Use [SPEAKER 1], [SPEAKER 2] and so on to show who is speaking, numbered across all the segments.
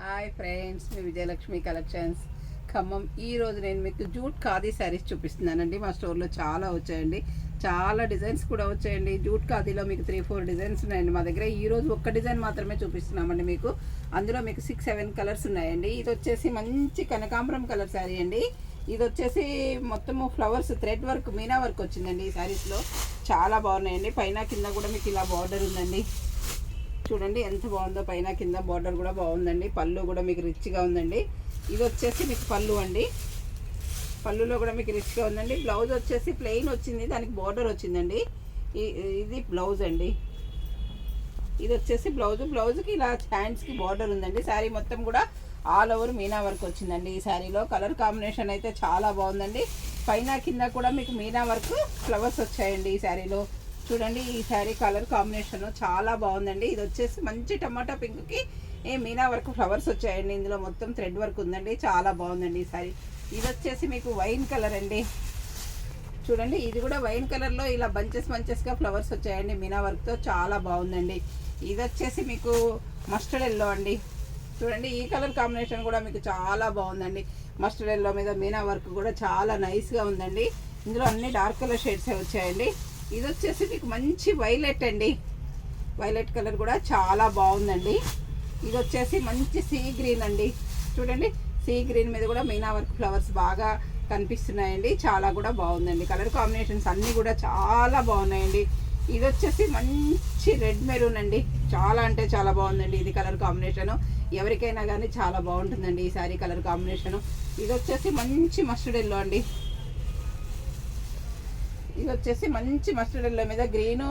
[SPEAKER 1] Hi friends, మీ Vijayalakshmi collections Khammam. ఈరోజు నేను మీకు జూట్ ఖాదీ శారీస్ చూపిస్తున్నానండి. మా స్టోర్లో చాలా వచ్చాయండి, చాలా డిజైన్స్ కూడా వచ్చాయండి. జూట్ ఖాదీలో మీకు 3-4 డిజైన్స్ ఉన్నాయండి మా దగ్గర. ఈరోజు ఒక్క డిజైన్ మాత్రమే చూపిస్తున్నామండి మీకు. అందులో మీకు 6-7 కలర్స్ ఉన్నాయండి. ఇది వచ్చేసి మంచి కనకాంబరం కలర్ శారీ అండి. ఇది వచ్చేసి మొత్తము flowers thread work, Meena work వచ్చిందండి ఈ శారీస్లో. చాలా బాగున్నాయండి. పైన కింద కూడా మీకు ఇలా బార్డర్ ఉందండి. చూడండి ఎంత బాగుందో, పైన కింద బార్డర్ కూడా బాగుందండి. పళ్ళు కూడా మీకు రిచ్గా ఉందండి. ఇది వచ్చేసి మీకు పళ్ళు అండి. పళ్ళులో కూడా మీకు రిచ్గా ఉందండి. బ్లౌజ్ వచ్చేసి ప్లెయిన్ వచ్చింది, దానికి బార్డర్ వచ్చిందండి. ఇది బ్లౌజ్ అండి. ఇది వచ్చేసి బ్లౌజ్కి ఇలా హ్యాండ్స్కి బార్డర్ ఉందండి. శారీ మొత్తం కూడా ఆల్ ఓవర్ మీనా వర్క్ వచ్చిందండి. ఈ శారీలో కలర్ కాంబినేషన్ అయితే చాలా బాగుందండి. పైన కింద కూడా మీకు మీనా వర్క్ ఫ్లవర్స్ వచ్చాయండి ఈ శారీలో. చూడండి, ఈ శారీ కలర్ కాంబినేషన్ చాలా బాగుందండి. ఇది వచ్చేసి మంచి టమాటా పింక్కి మీనా వర్క్ ఫ్లవర్స్ వచ్చాయండి. ఇందులో మొత్తం థ్రెడ్ వర్క్ ఉందండి. చాలా బాగుందండి ఈ శారీ. ఇది వచ్చేసి మీకు వైన్ కలర్ అండి. చూడండి, ఇది కూడా వైన్ కలర్లో ఇలా బంచెస్గా ఫ్లవర్స్ వచ్చాయండి మీనా వర్క్తో. చాలా బాగుందండి. ఇది వచ్చేసి మీకు మస్టర్డ్ ఎల్లో అండి. చూడండి, ఈ కలర్ కాంబినేషన్ కూడా మీకు చాలా బాగుందండి. మస్టర్డ్ ఎల్లో మీద మీనా వర్క్ కూడా చాలా నైస్గా ఉందండి. ఇందులో అన్ని డార్క్ కలర్ షేడ్సే వచ్చాయండి. ఇది వచ్చేసి మీకు మంచి వైలెట్ అండి. వైలెట్ కలర్ కూడా చాలా బాగుందండి. ఇది వచ్చేసి మంచి సీ గ్రీన్ అండి. చూడండి, సీ గ్రీన్ మీద కూడా మీనా వర్క్ ఫ్లవర్స్ బాగా కనిపిస్తున్నాయండి. చాలా కూడా బాగుందండి. కలర్ కాంబినేషన్స్ అన్నీ కూడా చాలా బాగున్నాయండి. ఇది వచ్చేసి మంచి రెడ్ మెరూన్ అండి. చాలా అంటే చాలా బాగుందండి ఇది కలర్ కాంబినేషను. ఎవరికైనా కానీ చాలా బాగుంటుందండి ఈ శారీ కలర్ కాంబినేషను. ఇది వచ్చేసి మంచి మస్టర్డ్ ఎల్లో అండి. ఇది వచ్చేసి మంచి మస్టర్డ్ ఎల్లో మీద గ్రీను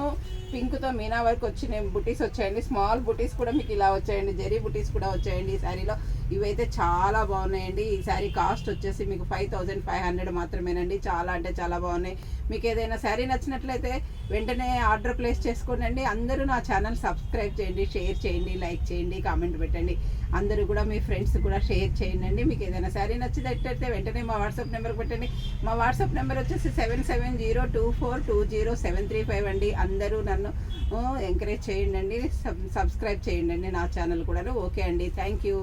[SPEAKER 1] పింక్తో మీనా వర్క్ వచ్చిన బుటీస్ వచ్చాయండి. స్మాల్ బుటీస్ కూడా మీకు ఇలా వచ్చాయండి. జరీ బుటీస్ కూడా వచ్చాయండి ఈ శారీలో. ఇవైతే చాలా బాగున్నాయండి. ఈ శారీ కాస్ట్ వచ్చేసి మీకు 5500 మాత్రమేనండి. చాలా అంటే చాలా బాగున్నాయి. మీకు ఏదైనా శారీ నచ్చినట్లయితే వెంటనే ఆర్డర్ ప్లేస్ చేసుకోండి. అందరూ నా ఛానల్ సబ్స్క్రైబ్ చేయండి, షేర్ చేయండి, లైక్ చేయండి, కామెంట్ పెట్టండి. అందరూ కూడా మీ ఫ్రెండ్స్ కూడా షేర్ చేయండి. మీకు ఏదైనా శారీ నచ్చినట్లయితే వెంటనే మా వాట్సాప్ నెంబర్కి పెట్టండి. మా వాట్సాప్ నెంబర్ వచ్చేసి 7702420735 అండి. అందరూ నన్ను ఎంకరేజ్ చేయండి, సబ్స్క్రైబ్ చేయండి నా ఛానల్ కూడా. ఓకే అండి, థ్యాంక్ యూ.